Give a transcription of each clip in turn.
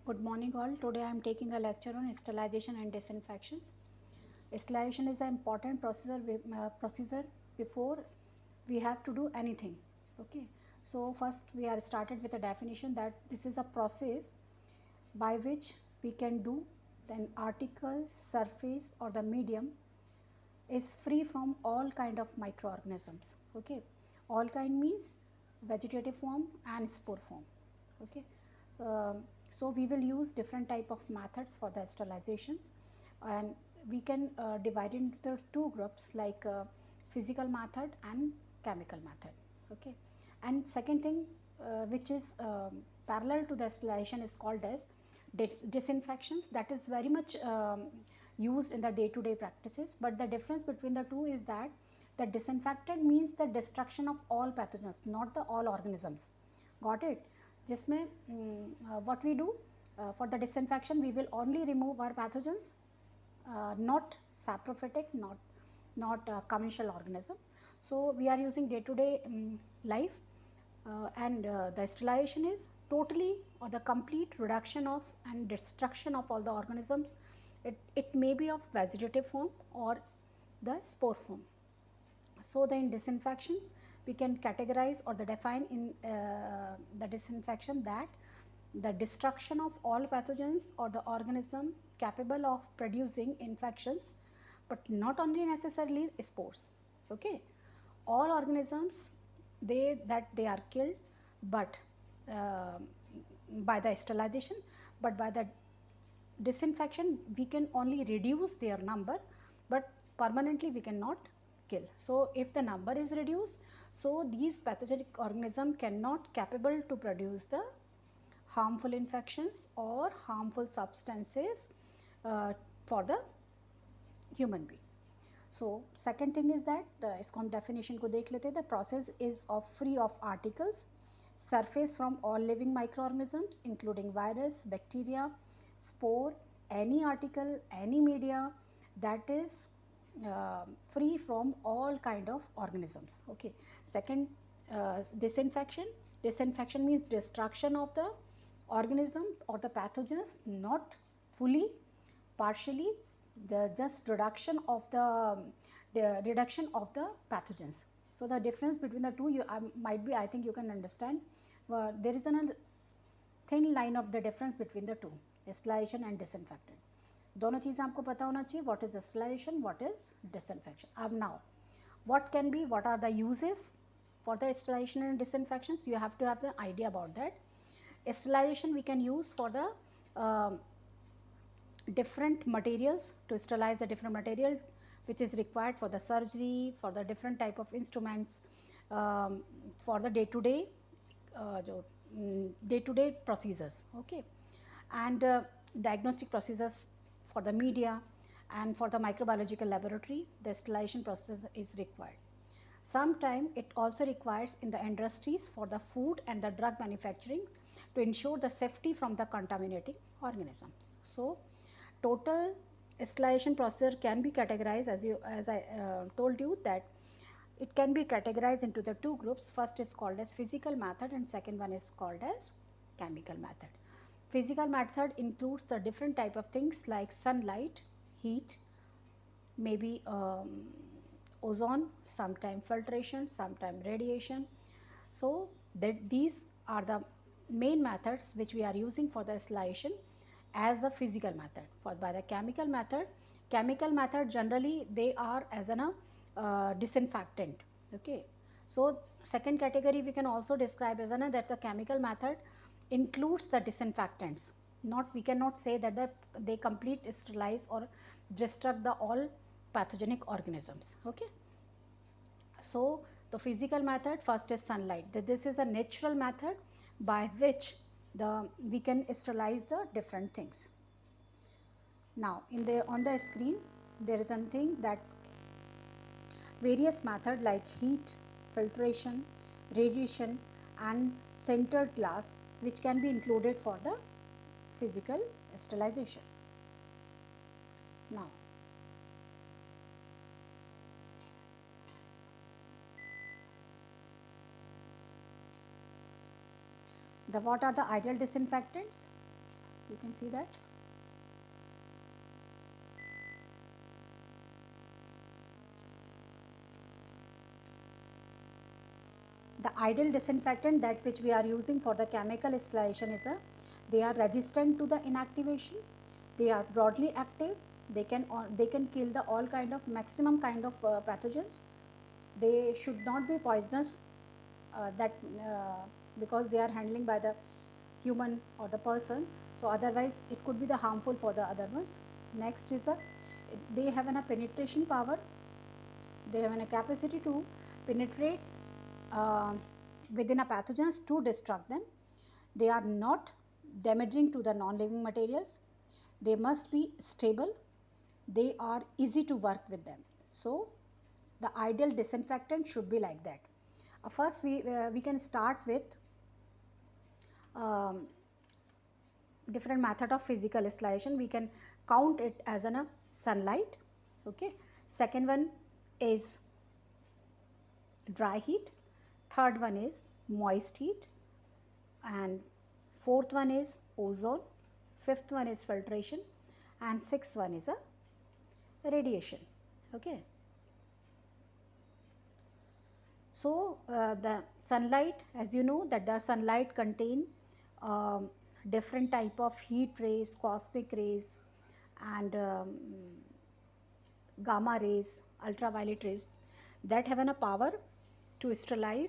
Good morning all. Today I am taking a lecture on sterilization and disinfections. Sterilization is an important procedure before we have to do anything. Okay. So first we are started with a definition that this is a process by which we can do an article, surface or the medium is free from all kind of microorganisms. Okay. All kind means vegetative form and spore form. Okay. Um, so we will use different type of methods for the sterilizations, and we can divide into the two groups like physical method and chemical method. Okay. And second thing which is parallel to the sterilization is called as disinfections. That is very much used in the day to day practices, but the difference between the two is that the disinfectant means the destruction of all pathogens, not the all organisms. Got it? जिसमें what we do for the disinfection, we will only remove our pathogens, not saprophytic, not commensal organism. So we are using day to day life, and the sterilization is totally or the complete reduction of and destruction of all the organisms. It may be of vegetative form or the spore form. So the in disinfections we can categorize or the define in the disinfection that the destruction of all pathogens or the organism capable of producing infections, but not only necessarily spores. Okay, all organisms they are killed, but uh, by the sterilization, but by the disinfection we can only reduce their number, but permanently we cannot kill. So if the number is reduced, so these pathogenic organisms cannot capable to produce the harmful infections or harmful substances for the human being. So second thing is that the इसको हम definition को देख लेते हैं. The process is of free of articles surface from all living microorganisms including virus, bacteria, spore, any article, any media that is free from all kind of organisms. Okay. Second, disinfection. Disinfection means destruction of the organism or the pathogens, not fully, partially, the just reduction of the pathogens. So the difference between the two, you might be, I think you can understand. There is a thin line of the difference between the two, sterilization and disinfectant. दोनों चीज़ें आपको पता होना चाहिए, what is sterilization, what is disinfection. अब now, what are the uses for the sterilization and disinfections? You have to have the idea about that. Sterilization we can use for the different materials, to sterilize the different material which is required for the surgery, for the different type of instruments, for the day to day procedures. Okay. And diagnostic procedures for the media, and for the microbiological laboratory the sterilization process is required. Sometimes it also requires in the industries for the food and the drug manufacturing to ensure the safety from the contaminating organisms. So total sterilization procedure can be categorized as I told you that it can be categorized into the two groups. First is called as physical method and second one is called as chemical method. Physical method includes the different type of things like sunlight, heat, maybe ozone, sometime filtration, sometime radiation. So that these are the main methods which we are using for the sterilization as the physical method. For by the chemical method generally they are as an disinfectant. Okay. So second category we can also describe as an that the chemical method includes the disinfectants. Not, we cannot say that they complete sterilize or destruct the all pathogenic organisms. Okay. So the physical method first is sunlight. This is a natural method by which we can sterilize the different things. Now in the on the screen there is something that various method like heat, filtration, radiation and sintered glass which can be included for the physical sterilization. Now what are the ideal disinfectants? You can see that. The ideal disinfectant that which we are using for the chemical sterilization is they are resistant to the inactivation, they are broadly active, they can kill the all kind of maximum kind of pathogens. They should not be poisonous, that because they are handling by the human or the person, so otherwise it could be the harmful for the other ones. Next is they have a penetration power, they have a capacity to penetrate uh, within a pathogens to destruct them. They are not damaging to the non-living materials. They must be stable. They are easy to work with them. So the ideal disinfectant should be like that. First we can start with um, different method of physical sterilization. We can count it as a sunlight. Okay. Second one is dry heat. Third one is moist heat, and fourth one is ozone, fifth one is filtration, and sixth one is a radiation. Okay. So the sunlight, as you know that the sunlight contain um, different type of heat rays, cosmic rays, and gamma rays, ultraviolet rays, that have a power to sterilize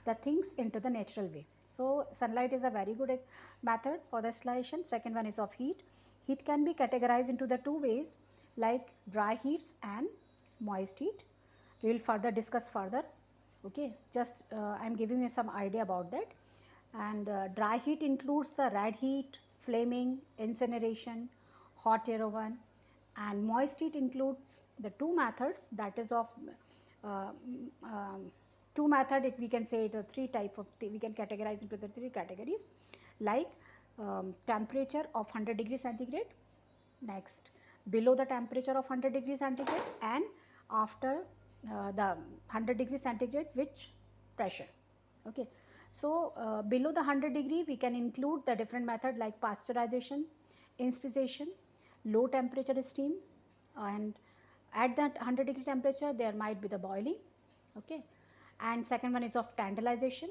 the things into the natural way. So sunlight is a very good method for the sterilization. Second one is of heat. Heat can be categorized into the two ways, like dry heats and moist heat. We will further discuss further. Okay, just I am giving you some idea about that. And dry heat includes the red heat, flaming, incineration, hot air oven, and moist heat includes the two methods, that is of uh, two method, we can say the three type of we can categorize into the three categories, like temperature of 100 degree centigrade, next below the temperature of 100 degree centigrade, and after the 100 degree centigrade which pressure. Okay. So below the 100 degree we can include the different method like pasteurization, infusion, low temperature steam, and at that 100 degree temperature there might be the boiling. Okay. And second one is of tantalization,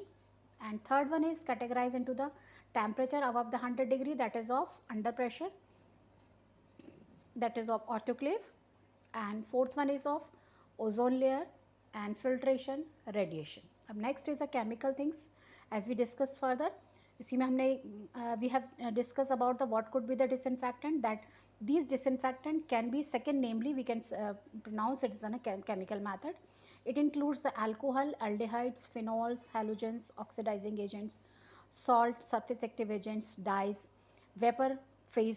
and third one is categorized into the temperature above the 100 degree, that is of under pressure, that is of autoclave, and fourth one is of ozone layer and filtration, radiation. अब next is the chemical things as we discuss further. इसी में हमने we have discussed about the what could be the disinfectant, that these disinfectant can be second, namely we can pronounce it as a chemical method. It includes the alcohol, aldehydes, phenols, halogens, oxidizing agents, salt, surface active agents, dyes, vapor phase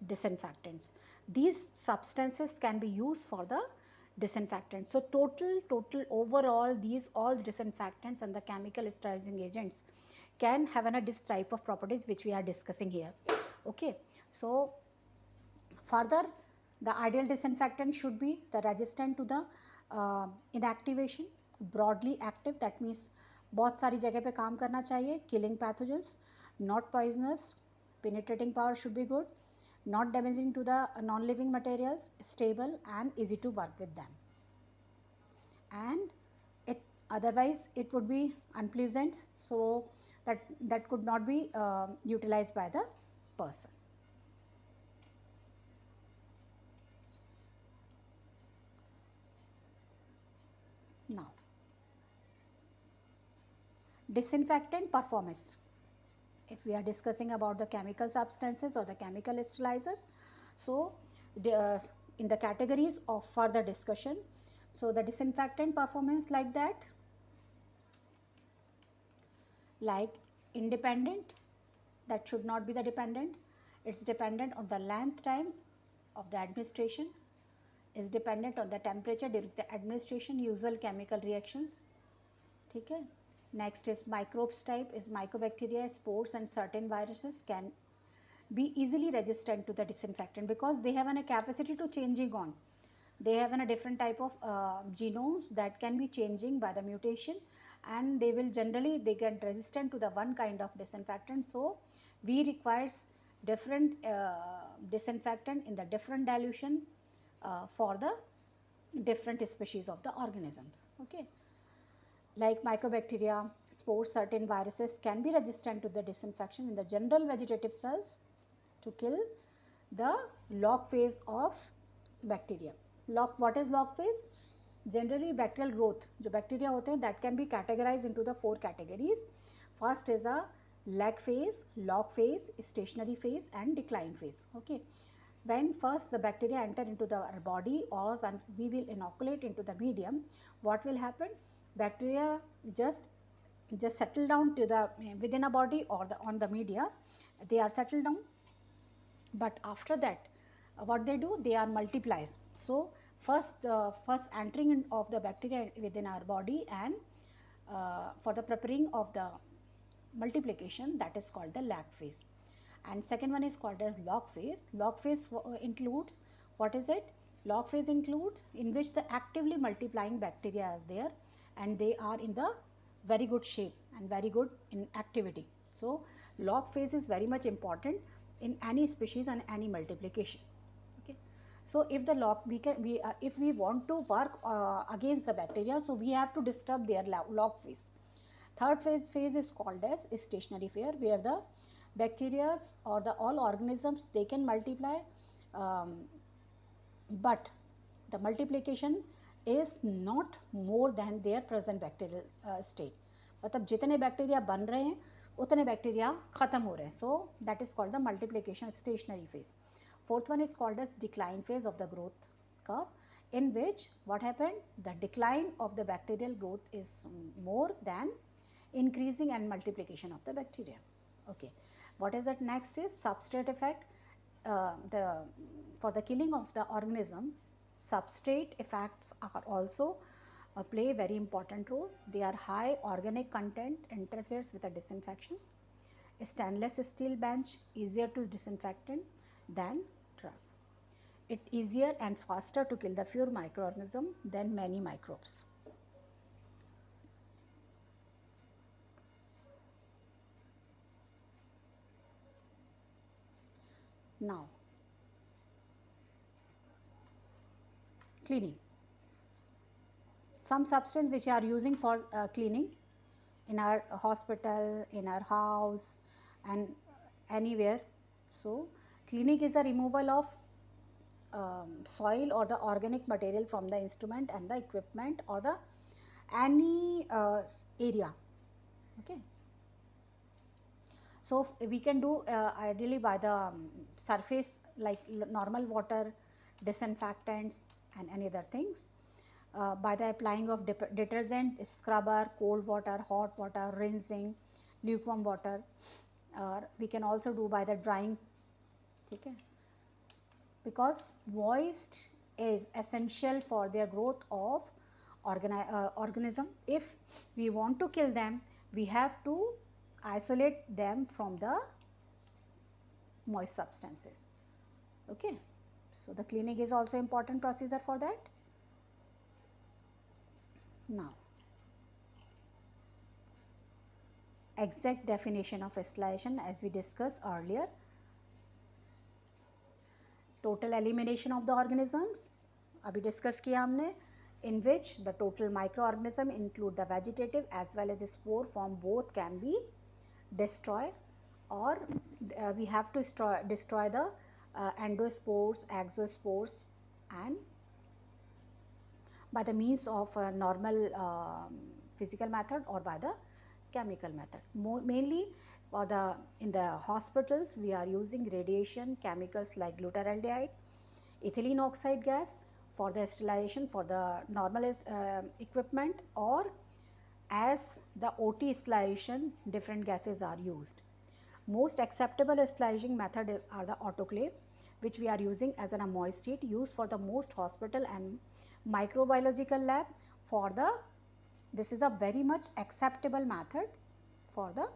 disinfectants. These substances can be used for the disinfectant. So total overall these all disinfectants and the chemical sterilizing agents can have this type of properties which we are discussing here. Okay. So further, the ideal disinfectant should be the resistant to the inactivation, broadly active, that means बहुत सारी जगह पे काम करना चाहिए, killing pathogens, not poisonous, penetrating power should be good, not damaging to the non-living materials, stable and easy to work with them. And it otherwise it would be unpleasant, so that could not be utilized by the person. Now, disinfectant performance. If we are discussing about the chemical substances or the chemical sterilizers, so in the categories of further discussion, so the disinfectant performance like that, like independent, that should not be the dependent, it's dependent on the length time of the administration, is dependent on the temperature during the administration, usual chemical reactions. ठीक है. Next is microbes type, is mycobacteria, spores and certain viruses can be easily resistant to the disinfectant because they have a capacity to changing on. They have a different type of genomes that can be changing by the mutation, and they will generally they get resistant to the one kind of disinfectant. So we requires different disinfectant in the different dilution for the different species of the organisms. Okay, like mycobacteria, spores, certain viruses can be resistant to the disinfection in the general vegetative cells to kill the log phase of bacteria. What is log phase? Generally bacterial growth जो bacteria होते हैं that can be categorized into the 4 categories. First is a lag phase, log phase, stationary phase and decline phase. Okay, when first the bacteria enter into the body or when we will inoculate into the medium, what will happen? Bacteria just settle down to the within a body or the on the media, they are settled down, but after that what they do, they are multiplies. So first entering in of the bacteria within our body and for the preparing of the multiplication, that is called the lag phase. And second one is called as log phase. Log phase includes, what is it? Log phase include in which the actively multiplying bacteria are there and they are in the very good shape and very good in activity. So log phase is very much important in any species and any multiplication. Okay, so if the log if we want to work against the bacteria, so we have to disturb their log phase. Third phase is called as stationary phase, where the bacteria or the all organisms, they can multiply, um, but the multiplication is not more than their present bacterial state. मतलब जितने bacteria बन रहे हैं उतने bacteria खत्म हो रहे हैं. So that is called the multiplication stationary phase. Fourth one is called as decline phase of the growth curve, in which what happened, the decline of the bacterial growth is more than increasing and multiplication of the bacteria. Okay, what is that? Next is substrate effect. The for the killing of the organism, substrate effects are also play a very important role. They are high organic content, interferes with the disinfections. Stainless steel bench easier to disinfectant than drug. It easier and faster to kill the fewer microorganisms than many microbes. Now, cleaning. Some substance which are using for cleaning in our hospital, in our house and anywhere. So cleaning is the removal of soil or the organic material from the instrument and the equipment or the any area. Okay, so we can do ideally by the surface, like normal water, disinfectants and any other things, by the applying of detergent, scrubber, cold water, hot water, rinsing, lukewarm water, or we can also do by the drying. Okay, because moist is essential for their growth of organism. If we want to kill them, we have to isolate them from the moist substances. Okay, so the cleaning is also important procedure for that. Now, exact definition of sterilization as we discussed earlier. Total elimination of the organisms अभी discuss किया हमने, in which the total microorganism include the vegetative as well as spore form both can be destroyed, or we have to destroy the endospores, exospores, and by the means of a normal physical method or by the chemical method. Mainly for the in the hospitals we are using radiation chemicals like glutaraldehyde, ethylene oxide gas for the sterilization for the normal equipment, or as the OT sterilization different gases are used. Most acceptable sterilizing method are the autoclave, which we are using as a moist heat used for the most hospital and microbiological lab. For the this is a very much acceptable method for the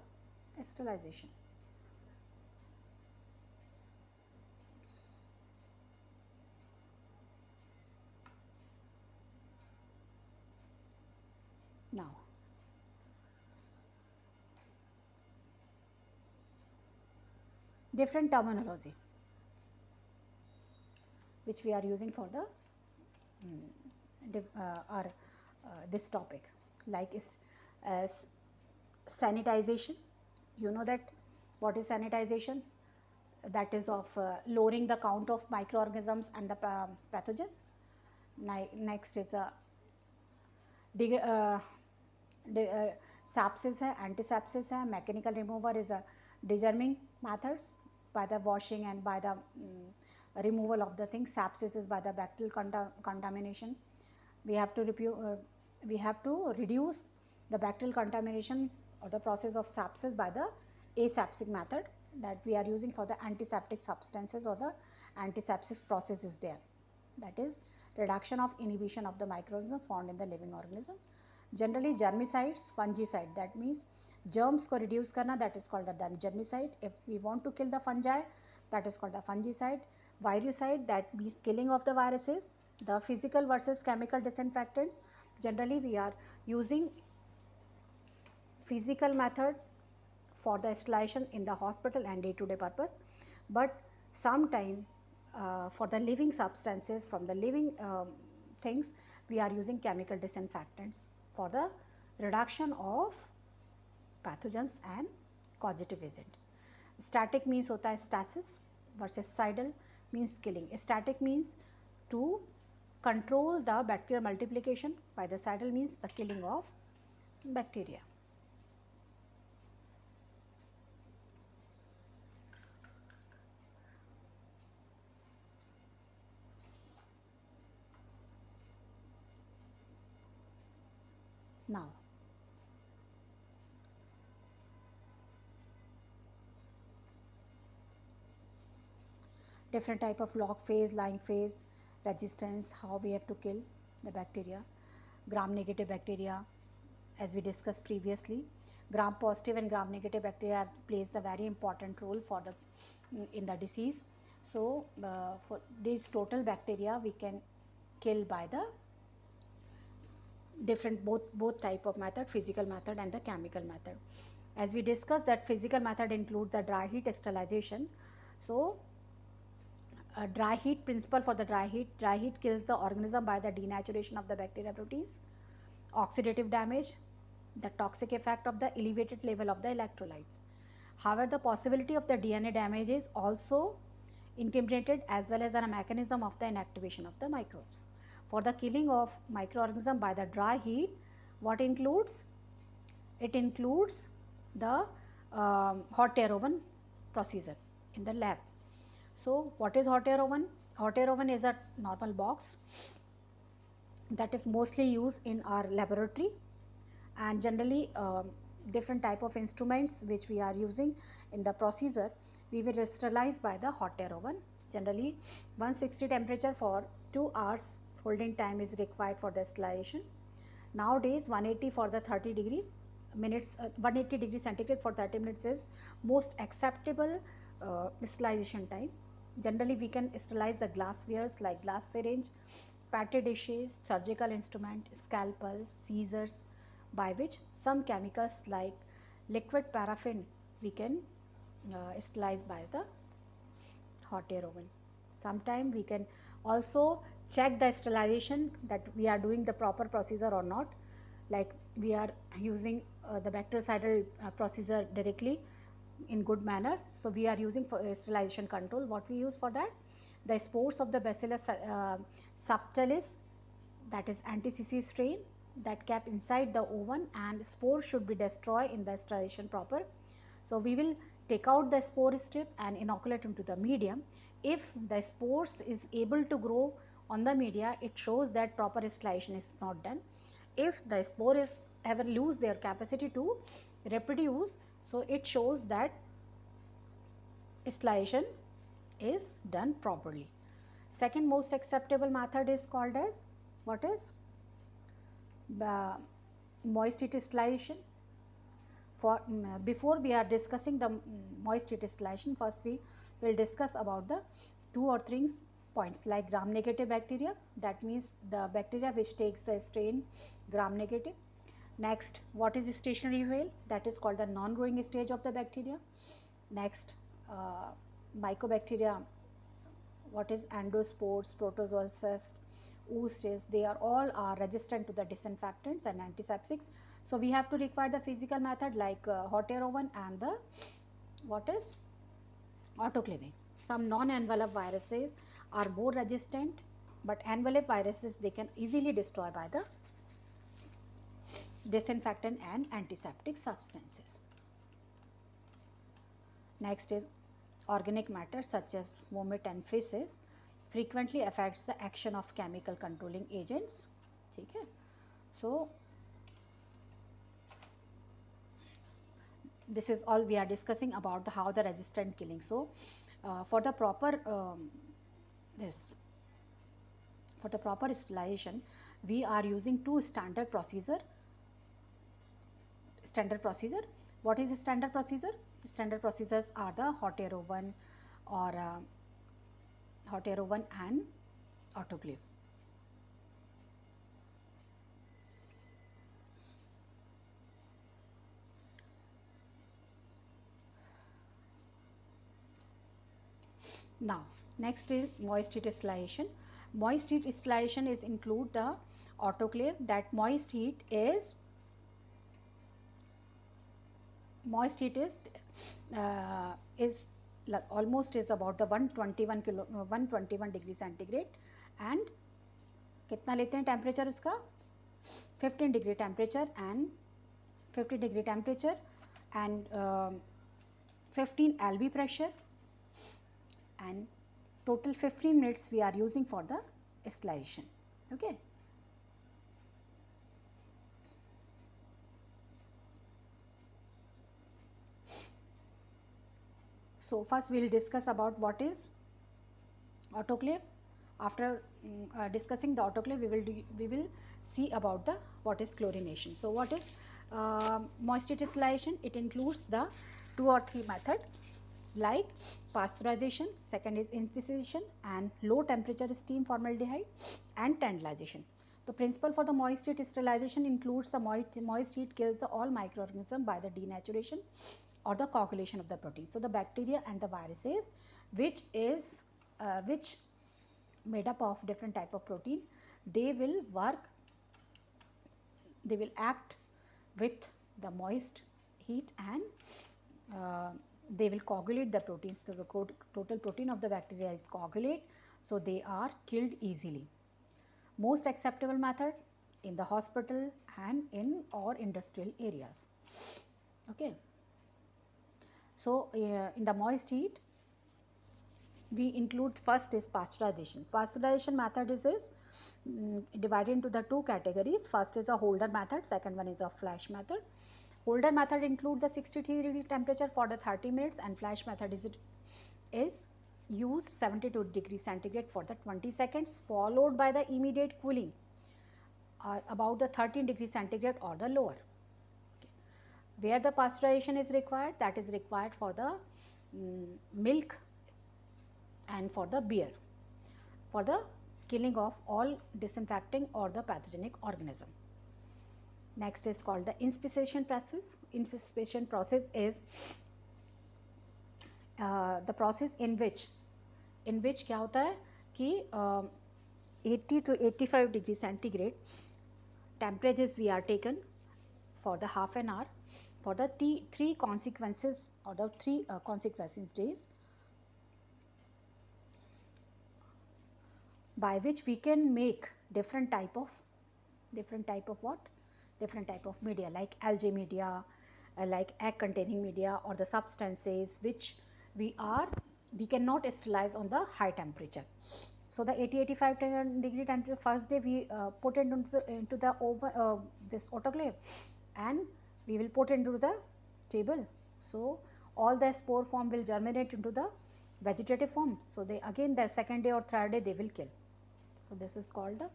sterilization. Now, different terminology which we are using for the or this topic, like is as sanitization. You know that what is sanitization? That is of lowering the count of microorganisms and the pathogens. Next is a sepsis है, antisepsis है, mechanical remover is a degerming methods by the washing and by the removal of the thing. Sepsis is by the bacterial contamination. We have to reduce the bacterial contamination or the process of sepsis by the aseptic method that we are using for the antiseptic substances, or the antisepsis process is there. That is reduction of inhibition of the microorganism found in the living organism. Generally germicides, fungicide, that means germs को reduce करना, that is called the germicide. If we want to kill the fungi, that is called the fungicide. Virucide, that means killing of the viruses. The physical versus chemical disinfectants, generally we are using physical method for the sterilization in the hospital and day-to-day purpose, but sometime for the living substances from the living things, we are using chemical disinfectants for the reduction of pathogens and causative agent. Static means होता है stasis versus cidal means killing. Static means to control the bacterial multiplication, by the cidal means the killing of bacteria. Now, different type of log phase, lying phase, resistance, how we have to kill the bacteria. Gram negative bacteria, as we discussed previously, gram positive and gram negative bacteria plays a very important role for the in the disease. So for these total bacteria we can kill by the different both type of method, physical method and the chemical method. As we discussed, that physical method includes the dry heat sterilization. So dry heat principle for the dry heat kills the organism by the denaturation of the bacteria proteins, oxidative damage, the toxic effect of the elevated level of the electrolytes. However, the possibility of the DNA damage is also incriminated, as well as a mechanism of the inactivation of the microbes. For the killing of microorganism by the dry heat, what includes? It includes the hot air oven procedure in the lab. So what is hot air oven? Hot air oven is a normal box that is mostly used in our laboratory, and generally different type of instruments which we are using in the procedure, we will sterilize by the hot air oven. Generally 160 temperature for 2 hours holding time is required for the sterilization. Nowadays 180 for the 30 degree minutes, 180 degree centigrade for 30 minutes is most acceptable sterilization time. Generally we can sterilize the glasswares like glass syringe, petri dishes, surgical instrument, scalpel, scissors, by which some chemicals like liquid paraffin we can sterilize by the hot air oven. Sometime we can also check the sterilization that we are doing the proper procedure or not, like we are using the bactericidal procedure directly in good manner. So we are using for sterilization control. What we use for that? The spores of the Bacillus subtilis, that is anti-CC strain, that kept inside the oven, and spores should be destroyed in the sterilization proper. So we will take out the spore strip and inoculate into the medium. If the spores is able to grow on the media, it shows that proper sterilization is not done. If the spore is ever lose their capacity to reproduce, so it shows that sterilization is done properly. Second most acceptable method is called as what is moist heat sterilization. For before we are discussing the moist heat sterilization, first we will discuss about the 2 or 3 points, like gram negative bacteria, that means the bacteria which takes the strain gram negative. Next, what is stationary veil? That is called the non-growing stage of the bacteria. Next, mycobacteria, what is endospores, protozoal cyst, oocysts, they are all are resistant to the disinfectants and antiseptics. So we have to require the physical method like hot air oven and the what is autoclaving. Some non-envelope viruses are more resistant, but envelope viruses they can easily destroy by the disinfectant and antiseptic substances. Next is organic matter such as vomit and feces frequently affects the action of chemical controlling agents. Okay. So this is all we are discussing about the how the resistant killing. So for the proper this for the proper sterilization, we are using two standard procedure. What is a standard procedure? Standard procedures are the hot air oven or hot air oven and autoclave. Now next is moist heat sterilization. Moist heat sterilization is include the autoclave. That moist heat is like almost is about the 121 degree centigrade and कितना लेते हैं temperature उसका 15 degree temperature and 50 degree temperature and 15 lb pressure and total 15 minutes we are using for the sterilization. Okay. So first we will discuss about what is autoclave. After discussing the autoclave, we will see about the what is chlorination. So what is moisture distillation? It includes the two or three methods like pasteurization, second is incubation, and low temperature steam formaldehyde and tantalization. The principle for the moist heat sterilization includes the moist heat kills the all microorganisms by the denaturation or the coagulation of the protein. So the bacteria and the viruses which made up of different type of protein, they will act with the moist heat and they will coagulate the proteins. So the total protein of the bacteria is coagulate, so they are killed easily. Most acceptable method in the hospital and in or industrial areas. Okay. So in the moist heat we include first is pasteurization. Pasteurization method is divided into the two categories. First is a Holder method, second one is a flash method. Holder method includes the 63 degree temperature for the 30 minutes and flash method is used 72 degree centigrade for the 20 seconds followed by the immediate cooling about the 13 degree centigrade or the lower. Okay. Where the pasteurization is required, that is required for the milk and for the beer, for the killing of all disinfecting or the pathogenic organism. Next is called the inspection process. Inspection process is the process in which क्या होता है कि 80 to 85 degree centigrade temperatures we are taken for the half an hour for the three consequences or the three consequences days by which we can make different type of what different type of media like algae media, like egg containing media or the substances which we cannot sterilize on the high temperature. So the 80-85 degree temperature first day we put it into the oven, this autoclave, and we will put into the table. So all the spore form will germinate into the vegetative form. So they again the second day or third day they will kill. So this is called the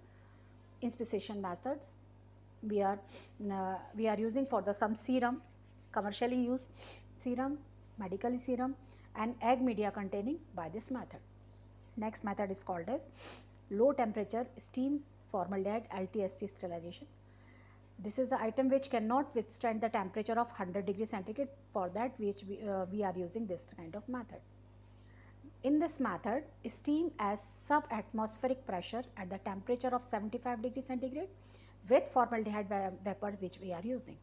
inspection method. We are using for the some serum, commercially used serum, medical serum, and egg media containing by this method. Next method is called as low temperature steam formaldehyde LTSC sterilization. This is the item which cannot withstand the temperature of 100 degree centigrade. For that which we are using this kind of method. In this method, steam as subatmospheric pressure at the temperature of 75 degrees centigrade with formaldehyde vapor which we are using.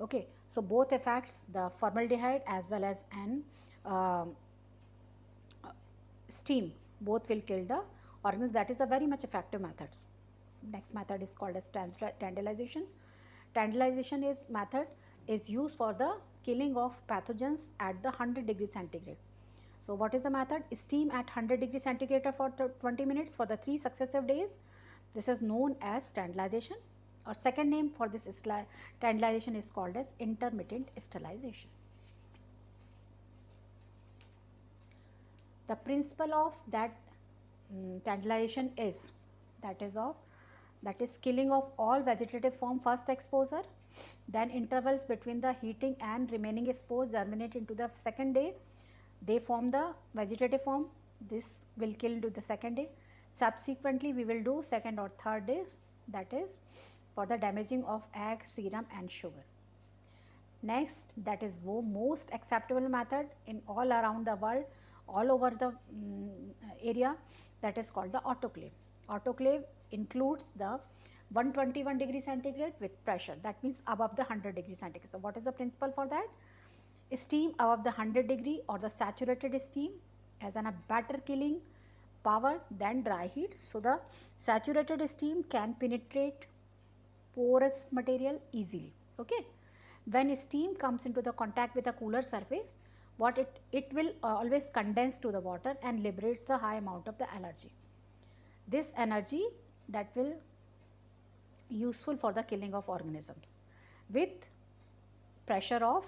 Okay, so both effects, the formaldehyde as well as an um, steam, both will kill the organisms. That is a very much effective method. Next method is called as sterilization. Sterilization is method is used for the killing of pathogens at the 100 degree centigrade. So what is the method? Steam at 100 degree centigrade for 20 minutes for the 3 successive days. This is known as sterilization, or second name for this sterilization is called as intermittent sterilization. The principle of that sterilization is that is killing of all vegetative form first exposure, then intervals between the heating and remaining spores germinate into the second day, they form the vegetative form, this will kill to the second day, subsequently we will do second or third days, that is for the damaging of egg, serum and sugar. Next, that is most acceptable method in all around the world, all over the area, that is called the autoclave. Autoclave includes the 121 degree centigrade with pressure, that means above the 100 degree centigrade. So what is the principle for that? Steam above the 100 degree or the saturated steam has a better killing power than dry heat. So the saturated steam can penetrate porous material easily. Okay, when steam comes into the contact with a cooler surface, what it will always condense to the water and liberates the high amount of the energy. This energy that will useful for the killing of organisms with pressure of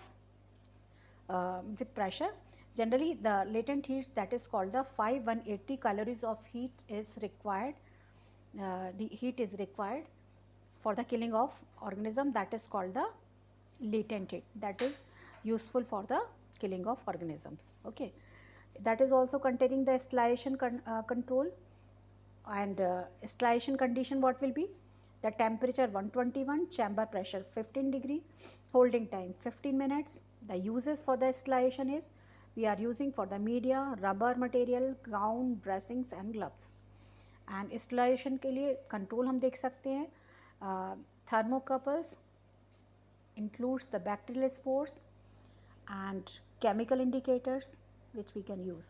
with pressure. Generally the latent heat, that is called the 5180 calories of heat is required, the heat is required for the killing of organism, that is called the latent heat, that is useful for the killing of organisms. Okay, that is also containing the sterilization control, and sterilization condition what will be, the temperature 121, chamber pressure 15 degree, holding time 15 minutes. The uses for the sterilization is we are using for the media, rubber material, gown, dressings and gloves. And sterilisation के लिए control हम देख सकते हैं, thermocouples includes the bacterial spores and chemical indicators which we can use.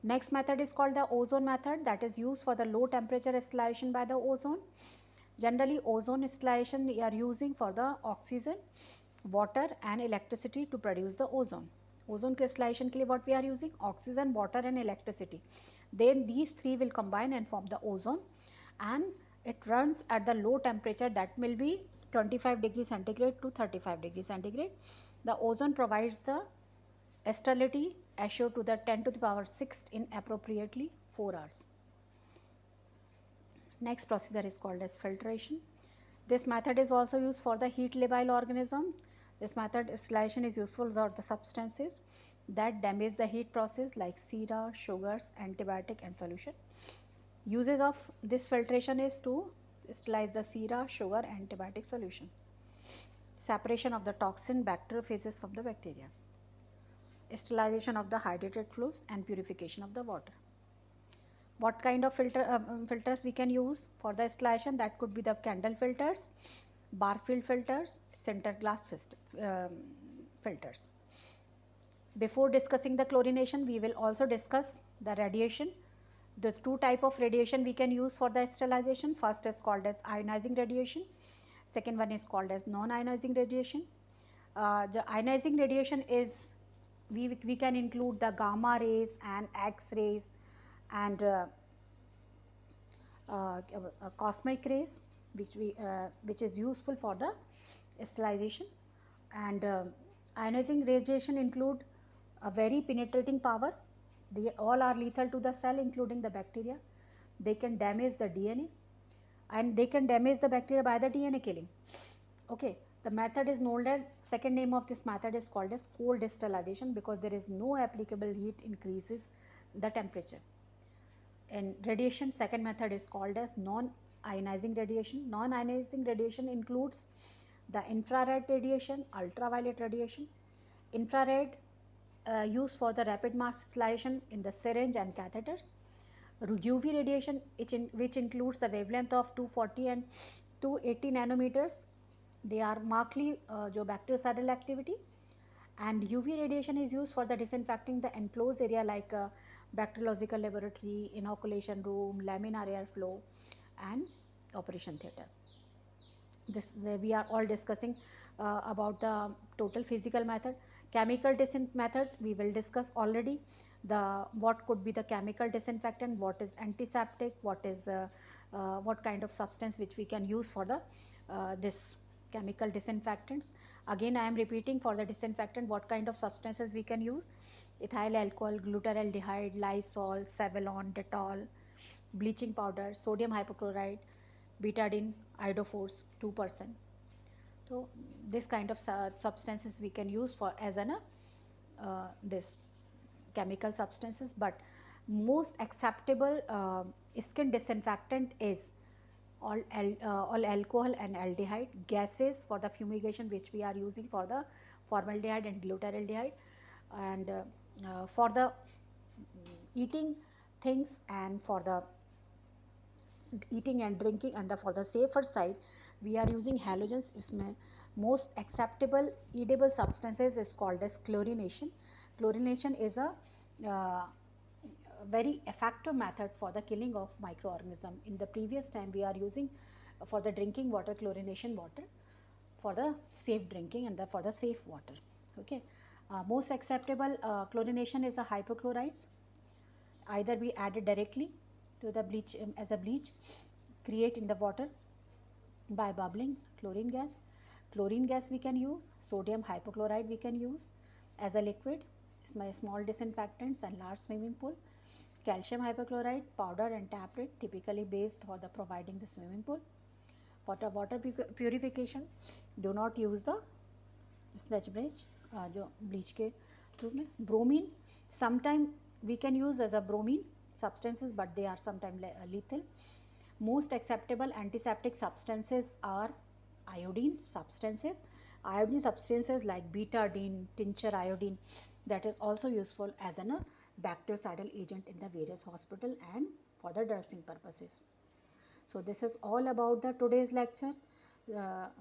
Next method is called the ozone method, that is used for the low temperature sterilization by the ozone. Generally ozone sterilization we are using for the oxygen, water and electricity to produce the ozone. Ozone के sterilization के लिए what we are using, oxygen, water and electricity, then these three will combine and form the ozone, and it runs at the low temperature that will be 25 degree centigrade to 35 degree centigrade. The ozone provides the sterility assured to the 10 to the power 6 in appropriately 4 hours. Next procedure is called as filtration. This method is also used for the heat labile organism. This method sterilization is useful for the substances that damage the heat process like sera, sugars, antibiotic and solution. Uses of this filtration is to sterilize the sera, sugar, antibiotic solution. Separation of the toxin bacteriophages from the bacteria. Sterilization of the hydrated fluids and purification of the water. What kind of filters we can use for the sterilization? That could be the candle filters, Barfield filters, sinter glass filters. Before discussing the chlorination, we will also discuss the radiation. The two type of radiation we can use for the sterilization. First is called as ionizing radiation. Second one is called as non-ionizing radiation. The ionizing radiation is we can include the gamma rays and X-rays and cosmic rays, which is useful for the sterilization. And ionizing radiation include a very penetrating power. They all are lethal to the cell, including the bacteria. They can damage the DNA, and they can damage the bacteria by the DNA killing. Okay, the method is known as, second name of this method is called as cold sterilization, because there is no applicable heat increases the temperature. And radiation, second method is called as non-ionizing radiation. Non-ionizing radiation includes the infrared radiation, ultraviolet radiation. Infrared used for the rapid mass sterilization in the syringe and catheters. UV radiation, which includes the wavelength of 240 and 280 nanometers, they are markedly जो bactericidal activity. And UV radiation is used for the disinfecting the enclosed area like bacteriological laboratory, inoculation room, laminar airflow, and operation theatre. We are all discussing about the total physical method. Chemical disinfection method we will discuss already. The what could be the chemical disinfectant, what is antiseptic, what kind of substance which we can use for the this chemical disinfectants. Again I am repeating, for the disinfectant what kind of substances we can use: ethyl alcohol, glutaraldehyde, Lysol, Savlon, Dettol, bleaching powder, sodium hypochlorite, betadine, iodophors 2%. So this kind of substances we can use for as an this chemical substances. But most acceptable skin disinfectant is all alcohol and aldehyde gases for the fumigation, which we are using for the formaldehyde and glutaraldehyde. And for the eating things and for the eating and drinking, and for the safer side we are using halogens. Most acceptable edible substances is called as chlorination. Chlorination is a very effective method for the killing of microorganism. In the previous time we are using for the drinking water chlorination water for the safe drinking and for the safe water. Okay. Most acceptable chlorination is a hypochlorites. Either we add it directly to the bleach as a bleach, create in the water by bubbling chlorine gas. Chlorine gas we can use, sodium hypochlorite we can use as a liquid, small disinfectants and large swimming pool. Calcium hypochlorite powder and tablet typically based for the providing the swimming pool. For the water purification, do not use the sludge bleach जो bleach के रूप में. Bromine sometime we can use as a bromine substances, but they are sometimes lethal. Most acceptable antiseptic substances are iodine substances. Iodine substances like betadine, tincture iodine, that is also useful as a bactericidal agent in the various hospital and for the nursing purposes. So this is all about the today's lecture.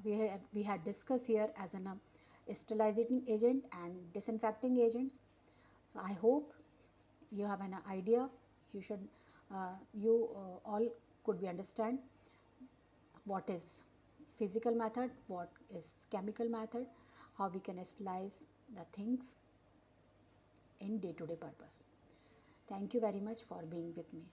We had discussed here as an sterilizing agent and disinfecting agents. So I hope you have an idea. You all could be understand what is physical method, what is chemical method, how we can sterilize the things in day-to-day purpose. Thank you very much for being with me.